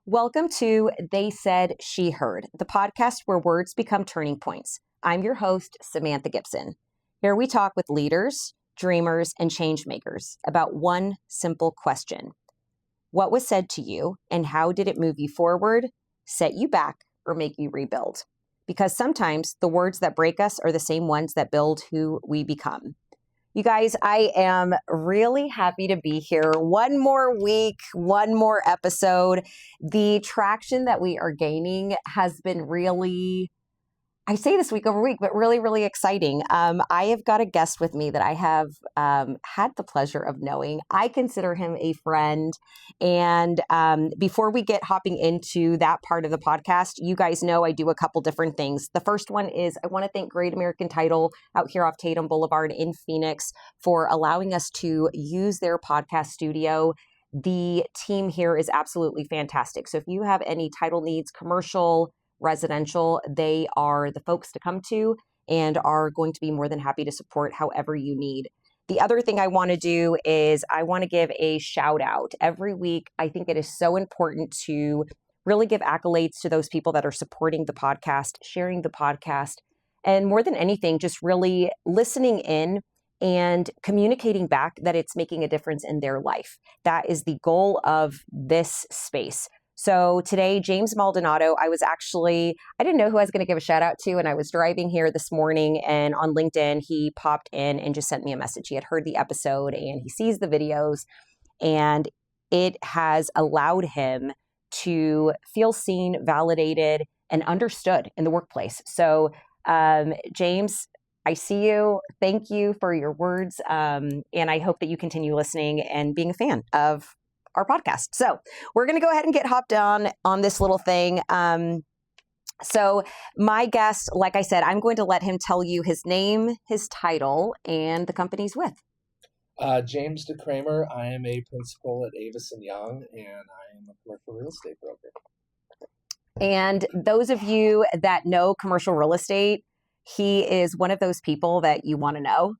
Welcome to They Said, She Heard, the podcast where words become turning points. I'm your host, Samantha Gibson. Here we talk with leaders, dreamers, and change makers about one simple question. What was said to you, and how did it move you forward, set you back, or make you rebuild? Because sometimes the words that break us are the same ones that build who we become. You guys, I am really happy to be here. One more week, one more episode. The traction that we are gaining has been really, I say this week over week, but really, really exciting. I have got a guest with me that I have had the pleasure of knowing. I consider him a friend. And before we get hopping into that part of the podcast, you guys know I do a couple different things. The first one is I want to thank Great American Title out here off Tatum Boulevard in Phoenix for allowing us to use their podcast studio. The team here is absolutely fantastic. So if you have any title needs, commercial, residential, they are the folks to come to and are going to be more than happy to support however you need. The other thing I want to do is I want to give a shout out. Every week, I think it is so important to really give accolades to those people that are supporting the podcast, sharing the podcast, and more than anything, just really listening in and communicating back that it's making a difference in their life. That is the goal of this space. So today, James Maldonado, I didn't know who I was going to give a shout out to. And I was driving here this morning and on LinkedIn, he popped in and just sent me a message. He had heard the episode and he sees the videos and it has allowed him to feel seen, validated, and understood in the workplace. So James, I see you. Thank you for your words. And I hope that you continue listening and being a fan of our podcast. So we're going to go ahead and get hopped on this little thing. So my guest, like I said, I'm going to let him tell you his name, his title, and the company he's with. James Kramer. I am a principal at Avis & Young, and I am a commercial real estate broker. And those of you that know commercial real estate, he is one of those people that you want to know.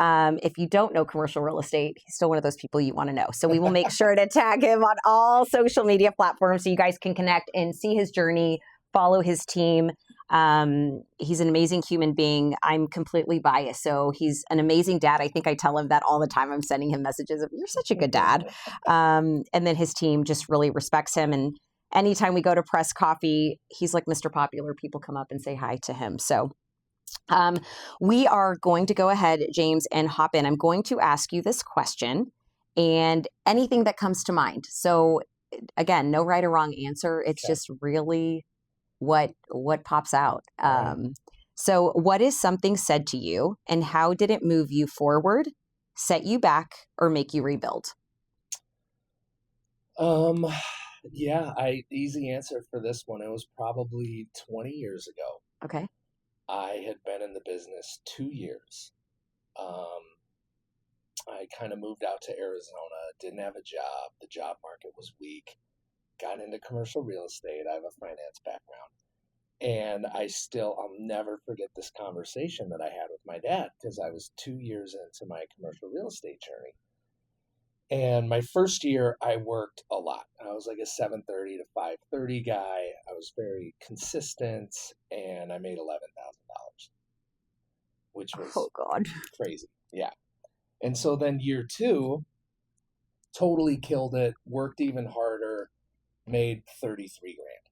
If you don't know commercial real estate, he's still one of those people you want to know. So we will make sure to tag him on all social media platforms so you guys can connect and see his journey, follow his team. He's an amazing human being. I'm completely biased. So he's an amazing dad. I think I tell him that all the time. I'm sending him messages of, you're such a good dad. And then his team just really respects him. And anytime we go to press coffee, he's like Mr. Popular. People come up and say hi to him. So we are going to go ahead, James, and hop in. I'm going to ask you this question and anything that comes to mind. So again, no right or wrong answer. It's just really what pops out. So what is something said to you and how did it move you forward, set you back, or make you rebuild? Easy answer for this one. It was probably 20 years ago. Okay. I had been in the business 2 years. I kind of moved out to Arizona, didn't have a job. The job market was weak. Got into commercial real estate. I have a finance background. And I'll never forget this conversation that I had with my dad because I was 2 years into my commercial real estate journey. And my first year, I worked a lot. I was like a 7:30 to 5:30 guy. I was very consistent, and I made $11,000, which was crazy. Yeah. And so then year two, totally killed it, worked even harder, made 33 grand.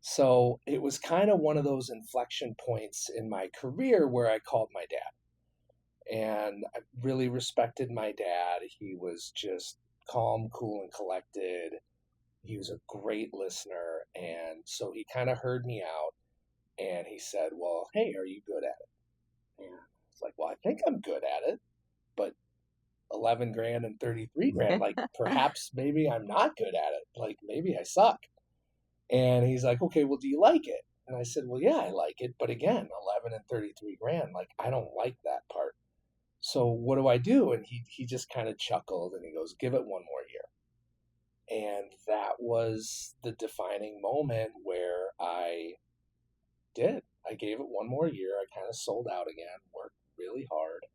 So it was kind of one of those inflection points in my career where I called my dad. And I really respected my dad. He was just calm, cool, and collected. He was a great listener. And so he kind of heard me out. And he said, well, hey, are you good at it? And I was like, well, I think I'm good at it. But 11 grand and 33 grand, like perhaps maybe I'm not good at it. Like maybe I suck. And he's like, okay, well, do you like it? And I said, well, yeah, I like it. But again, 11 and 33 grand, like I don't like that part. So what do I do? And he just kind of chuckled and he goes, give it one more year. And that was the defining moment where I gave it one more year. I kind of sold out again, worked really hard,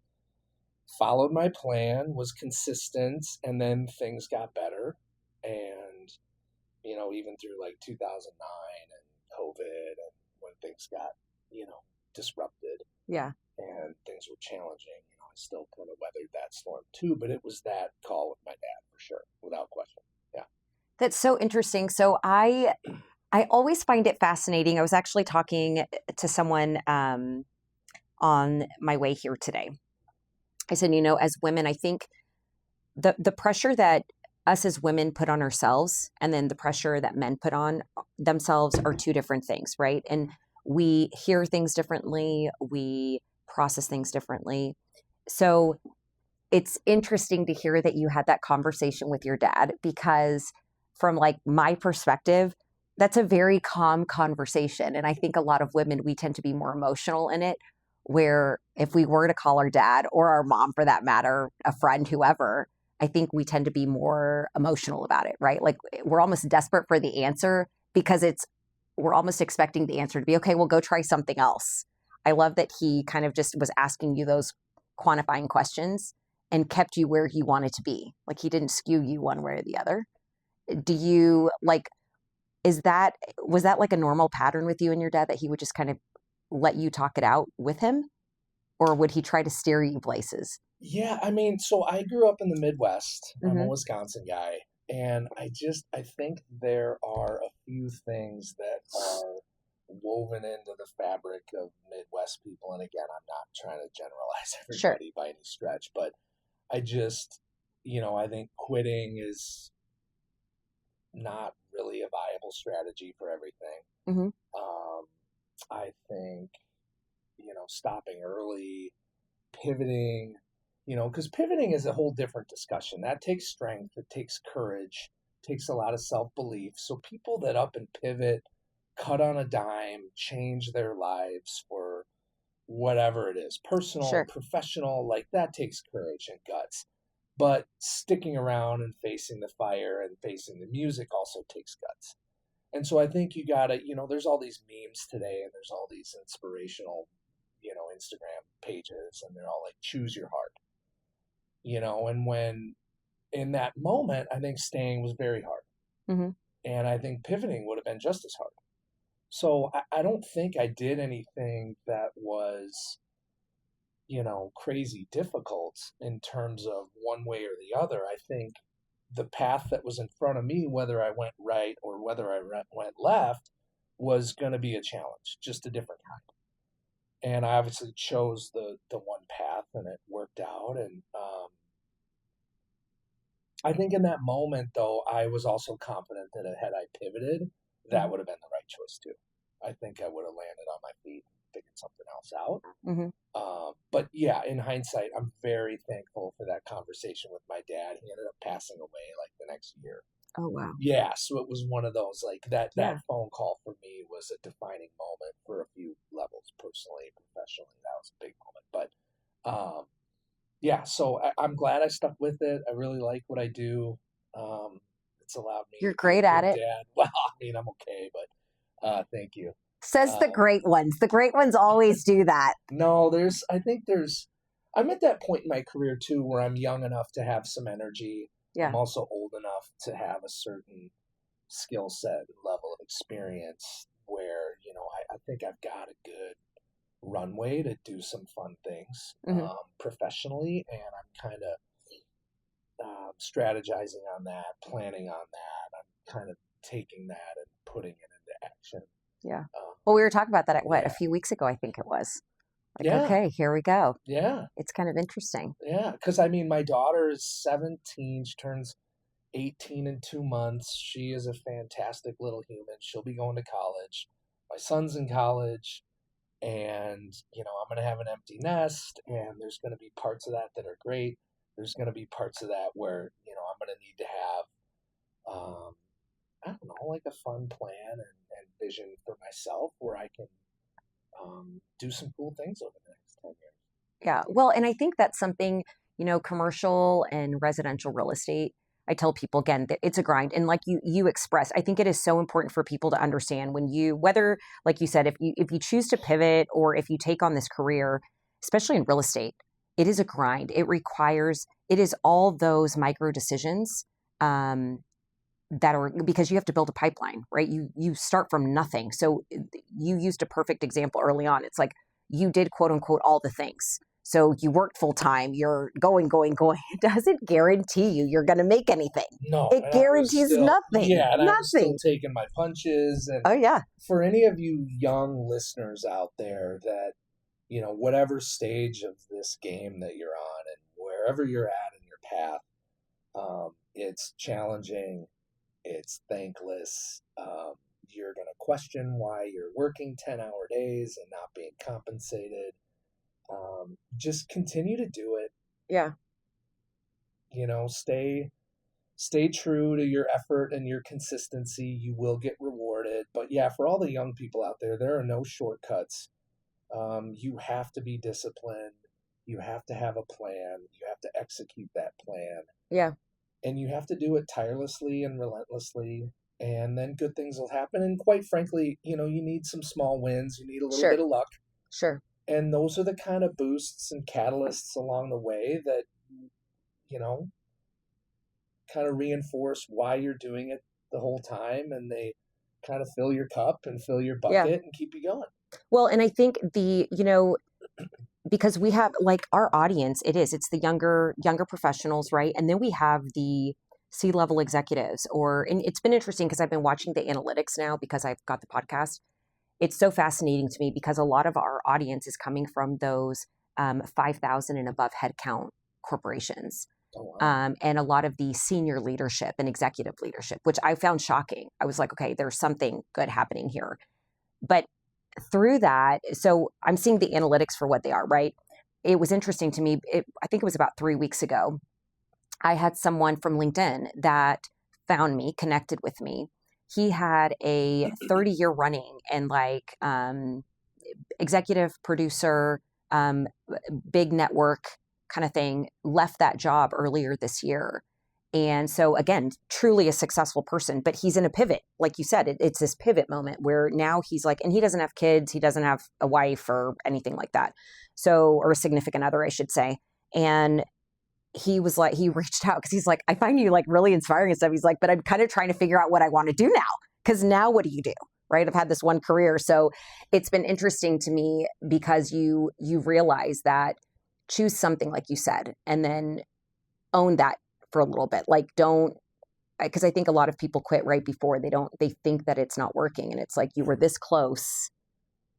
followed my plan, was consistent, and then things got better. And, even through like 2009 and COVID and when things got, disrupted. Yeah. And things were challenging, I still kind of weathered that storm too, but it was that call with my dad for sure, without question. Yeah. That's so interesting. So I always find it fascinating. I was actually talking to someone on my way here today. I said, as women, I think the pressure that us as women put on ourselves and then the pressure that men put on themselves are two different things, right? And we hear things differently. We process things differently. So it's interesting to hear that you had that conversation with your dad, because from like my perspective, that's a very calm conversation. And I think a lot of women, we tend to be more emotional in it, where if we were to call our dad or our mom for that matter, a friend, whoever, I think we tend to be more emotional about it, right? Like we're almost desperate for the answer because we're almost expecting the answer to be, okay, well, go try something else. I love that he kind of just was asking you those quantifying questions and kept you where he wanted to be. Like he didn't skew you one way or the other. Do you was that like a normal pattern with you and your dad, that he would just kind of let you talk it out with him? Or would he try to steer you places? Yeah, so I grew up in the Midwest. I'm a Mm-hmm. Wisconsin guy. And I think there are a few things that are woven into the fabric of Midwest people. And again, I'm not trying to generalize everybody by any stretch, but I just, I think quitting is not really a viable strategy for everything. Mm-hmm. I think, stopping early, pivoting, because pivoting is a whole different discussion. That takes strength, it takes courage, takes a lot of self-belief. So people that up and pivot, cut on a dime, change their lives for whatever it is, personal, professional, like that takes courage and guts. But sticking around and facing the fire and facing the music also takes guts. And so I think you gotta, there's all these memes today and there's all these inspirational, Instagram pages, and they're all like, choose your heart. And when in that moment, I think staying was very hard. Mm-hmm. And I think pivoting would have been just as hard. So I don't think I did anything that was, crazy difficult in terms of one way or the other. I think the path that was in front of me, whether I went right or whether I went left, was going to be a challenge, just a different kind. And I obviously chose the one path, and it worked out. And I think in that moment, though, I was also confident that had I pivoted, that would have been the right choice too. I think I would have landed on my feet and figured something else out. Mm-hmm. But yeah, in hindsight, I'm very thankful for that conversation with my dad. He ended up passing away like the next year. Oh, wow. Yeah, so it was one of those, like that phone call for me was a defining moment for a few levels, personally, professionally. That was a big moment. But yeah, so I'm glad I stuck with it. I really like what I do. It's allowed me. You're great at it. Dad. Well, I'm okay, but thank you. Says the great ones. The great ones always do that. No, I'm at that point in my career too where I'm young enough to have some energy. Yeah. I'm also old enough to have a certain skill set and level of experience where, I think I've got a good runway to do some fun things professionally. And I'm kind of strategizing on that, planning on that. I'm kind of taking that and putting it into action. Yeah. Well, we were talking about that a few weeks ago, I think it was. Like, okay, here we go. Yeah. It's kind of interesting. Yeah. Because, my daughter is 17. She turns 18 in 2 months. She is a fantastic little human. She'll be going to college. My son's in college. And, I'm going to have an empty nest. And there's going to be parts of that are great. There's going to be parts of that where, I'm going to need to have, I don't know, like a fun plan and vision for myself where I can do some cool things over the next 10 years. Yeah. Well, and I think that's something, commercial and residential real estate, I tell people again that it's a grind. And like you expressed, I think it is so important for people to understand whether, like you said, if you choose to pivot or if you take on this career, especially in real estate, it is a grind. It is all those micro decisions that are, because you have to build a pipeline, right? You start from nothing. So you used a perfect example early on. It's like you did quote unquote all the things. So you worked full time, you're going. It doesn't guarantee you're going to make anything. No, It guarantees nothing. Yeah, and Nothing. I was still taking my punches. And oh yeah, for any of you young listeners out there that, whatever stage of this game that you're on and wherever you're at in your path, it's challenging, it's thankless. You're going to question why you're working 10-hour days and not being compensated. Just continue to do it. Yeah. Stay true to your effort and your consistency. You will get rewarded. But yeah, for all the young people out there are no shortcuts. You have to be disciplined. You have to have a plan. You have to execute that plan. Yeah. And you have to do it tirelessly and relentlessly. And then good things will happen. And quite frankly, you need some small wins. You need a little bit of luck. Sure. And those are the kind of boosts and catalysts along the way that, kind of reinforce why you're doing it the whole time. And they kind of fill your cup and fill your bucket and keep you going. Well, and I think because we have like our audience, it's the younger professionals, right? And then we have the C-level executives, and it's been interesting because I've been watching the analytics now because I've got the podcast. It's so fascinating to me because a lot of our audience is coming from those 5,000 and above headcount corporations. Oh, wow. And a lot of the senior leadership and executive leadership, which I found shocking. I was like, okay, there's something good happening here. But through that, so I'm seeing the analytics for what they are, right? It was interesting to me. I think it was about 3 weeks ago. I had someone from LinkedIn that found me, connected with me. He had a 30-year running and like executive producer, big network kind of thing, left that job earlier this year. And so again, truly a successful person, but he's in a pivot. Like you said, it's this pivot moment where now he's like, and he doesn't have kids, he doesn't have a wife or anything like that. So, or a significant other, I should say. And he was like, he reached out because he's like, I find you like really inspiring and stuff. He's like, but I'm kind of trying to figure out what I want to do now. Because now what do you do? Right? I've had this one career. So it's been interesting to me because you realize that choose something like you said, and then own that for a little bit. Like because I think a lot of people quit right before they think that it's not working. And it's like, you were this close.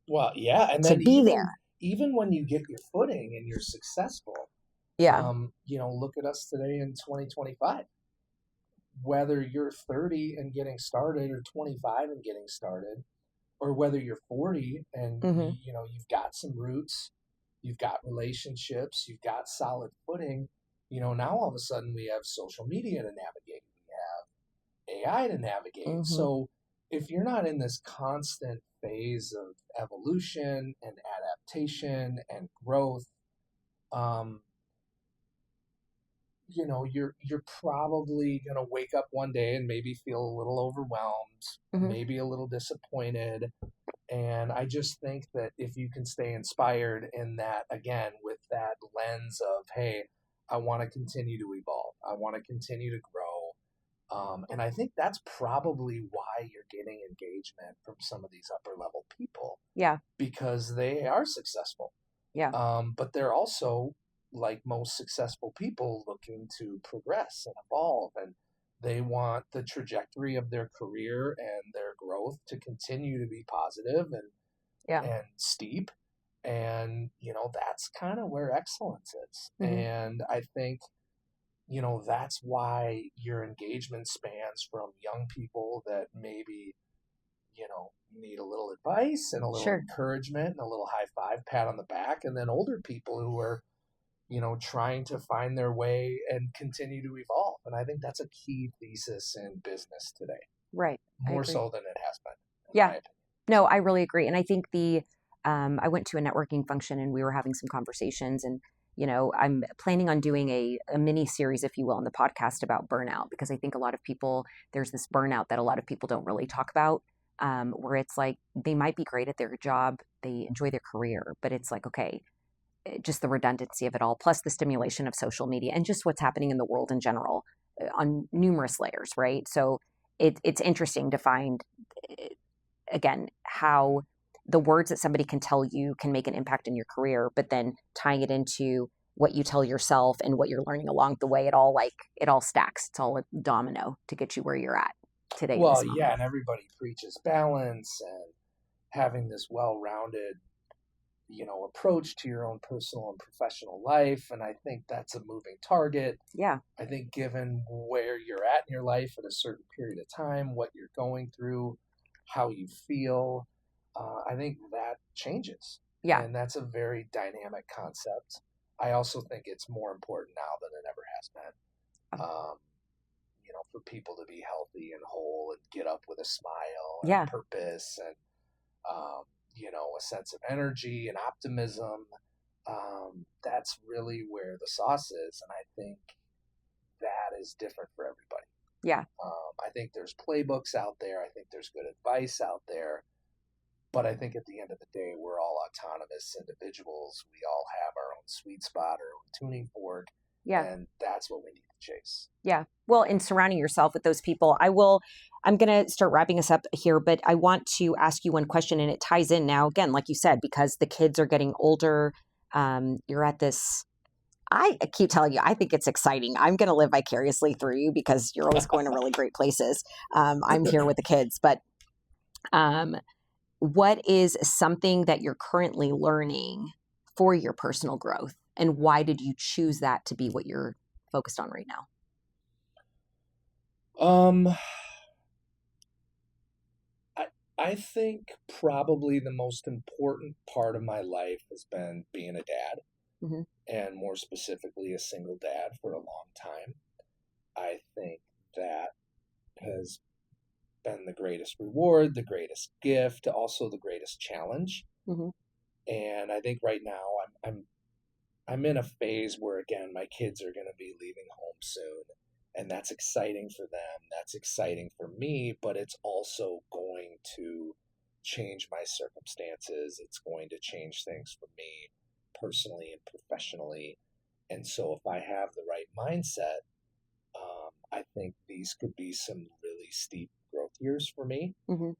Well, yeah. And to then be there. Even when you get your footing and you're successful, look at us today in 2025. Whether you're 30 and getting started or 25 and getting started, or whether you're 40 and, you've got some roots, you've got relationships, you've got solid footing, now all of a sudden we have social media to navigate. We have AI to navigate. Mm-hmm. So if you're not in this constant phase of evolution and adaptation and growth, you're probably going to wake up one day and maybe feel a little overwhelmed, maybe a little disappointed. And I just think that if you can stay inspired in that, again, with that lens of, hey, I want to continue to evolve. I want to continue to grow. And I think that's probably why you're getting engagement from some of these upper level people. Yeah. Because they are successful. Yeah. But they're also, like most successful people, looking to progress and evolve, and they want the trajectory of their career and their growth to continue to be positive and steep. And, that's kind of where excellence is. And I think, that's why your engagement spans from young people that maybe, need a little advice and a little encouragement and a little high five, pat on the back, and then older people who are, trying to find their way and continue to evolve. And I think that's a key thesis in business today. Right. More so than it has been. Yeah. No, I really agree. And I think I went to a networking function and we were having some conversations, and, I'm planning on doing a mini series, if you will, on the podcast about burnout, because I think a lot of people, there's this burnout that a lot of people don't really talk about, where it's like, they might be great at their job, they enjoy their career, but it's like, okay, just the redundancy of it all, plus the stimulation of social media and just what's happening in the world in general on numerous layers, right? So it's interesting to find, again, how the words that somebody can tell you can make an impact in your career, but then tying it into what you tell yourself and what you're learning along the way, it all stacks. It's all a domino to get you where you're at today. Well, yeah, and everybody preaches balance and having this well-rounded, approach to your own personal and professional life. And I think that's a moving target. Yeah. I think given where you're at in your life at a certain period of time, what you're going through, how you feel, I think that changes. Yeah. And that's a very dynamic concept. I also think it's more important now than it ever has been. For people to be healthy and whole and get up with a smile and purpose and, a sense of energy and optimism. That's really where the sauce is. And I think that is different for everybody. Yeah. I think there's playbooks out there. I think there's good advice out there. But I think at the end of the day, we're all autonomous individuals. We all have our own sweet spot, our own tuning fork. Yeah. And that's what we need to chase. Yeah. Well, in surrounding yourself with those people, I'm going to start wrapping us up here, but I want to ask you one question, and it ties in now, again, like you said, because the kids are getting older. You're at this, I keep telling you, I think it's exciting. I'm going to live vicariously through you because you're always going to really great places. I'm here with the kids, but what is something that you're currently learning for your personal growth? And why did you choose that to be what you're focused on right now? I think probably the most important part of my life has been being a dad, mm-hmm. and more specifically a single dad for a long time. I think that has been the greatest reward, the greatest gift, also the greatest challenge. Mm-hmm. And I think right now I'm in a phase where, again, my kids are going to be leaving home soon, and that's exciting for them. That's exciting for me, but it's also going to change my circumstances. It's going to change things for me personally and professionally. And so if I have the right mindset, I think these could be some really steep growth years for me. Mm-hmm.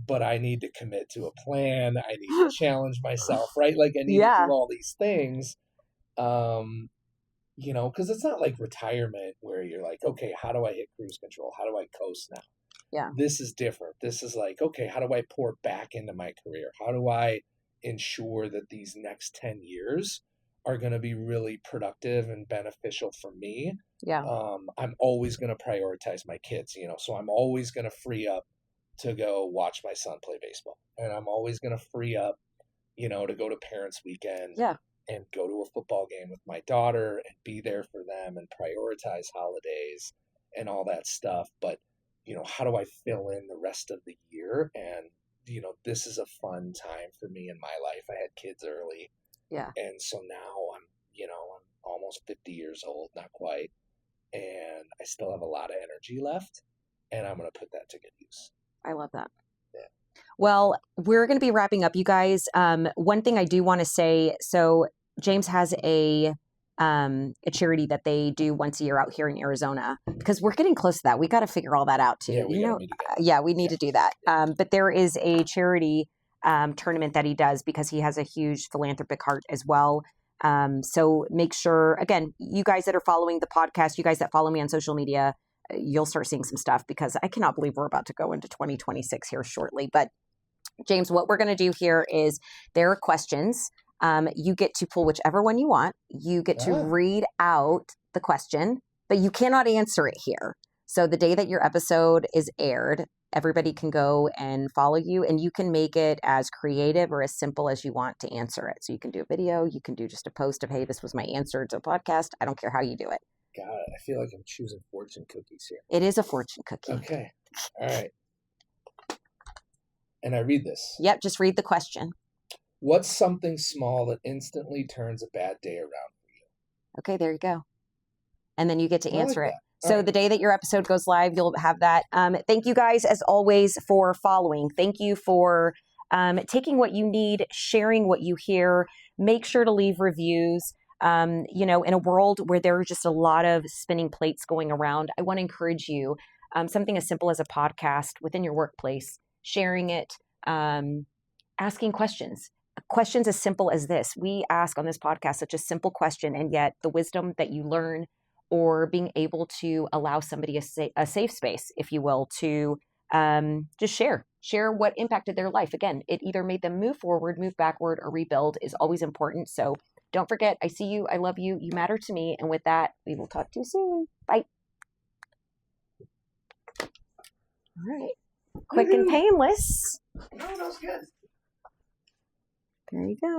But I need to commit to a plan. I need to challenge myself, right? Like I need to do all these things. Because it's not like retirement where you're like, okay, how do I hit cruise control? How do I coast now? Yeah. This is different. This is like, okay, how do I pour back into my career? How do I ensure that these next 10 years are going to be really productive and beneficial for me? Yeah. I'm always going to prioritize my kids, so I'm always going to free up to go watch my son play baseball. And I'm always going to free up, to go to parents' weekend. Yeah. And go to a football game with my daughter and be there for them and prioritize holidays and all that stuff. But, how do I fill in the rest of the year? And, this is a fun time for me in my life. I had kids early. Yeah. And so now I'm almost 50 years old, not quite. And I still have a lot of energy left, and I'm going to put that to good use. I love that. Yeah. Well, we're going to be wrapping up, you guys. One thing I do want to say, so James has a charity that they do once a year out here in Arizona, because we're getting close to that. We got to figure all that out too. Yeah, we need to do that. But there is a charity tournament that he does because he has a huge philanthropic heart as well. So make sure, again, you guys that are following the podcast, you guys that follow me on social media, you'll start seeing some stuff because I cannot believe we're about to go into 2026 here shortly. But James, what we're going to do here is there are questions. You get to pull whichever one you want. You get to read out the question, but you cannot answer it here. So the day that your episode is aired, everybody can go and follow you, and you can make it as creative or as simple as you want to answer it. So you can do a video, you can do just a post of, hey, this was my answer to a podcast. I don't care how you do it. God, I feel like I'm choosing fortune cookies here. It is a fortune cookie. Okay. All right. And I read this. Yep, just read the question. What's something small that instantly turns a bad day around for you? Okay, there you go. And then you get to answer it. That. So the day that your episode goes live, you'll have that. Thank you guys, as always, for following. Thank you for taking what you need, sharing what you hear. Make sure to leave reviews. In a world where there are just a lot of spinning plates going around, I want to encourage you. something as simple as a podcast within your workplace, sharing it, asking questions. Questions as simple as this. We ask on this podcast such a simple question, and yet the wisdom that you learn, or being able to allow somebody a safe space, if you will, to just share what impacted their life. Again, it either made them move forward, move backward, or rebuild is always important. So don't forget, I see you, I love you, you matter to me. And with that, we will talk to you soon. Bye. All right. Quick and painless. No, that was good. There you go.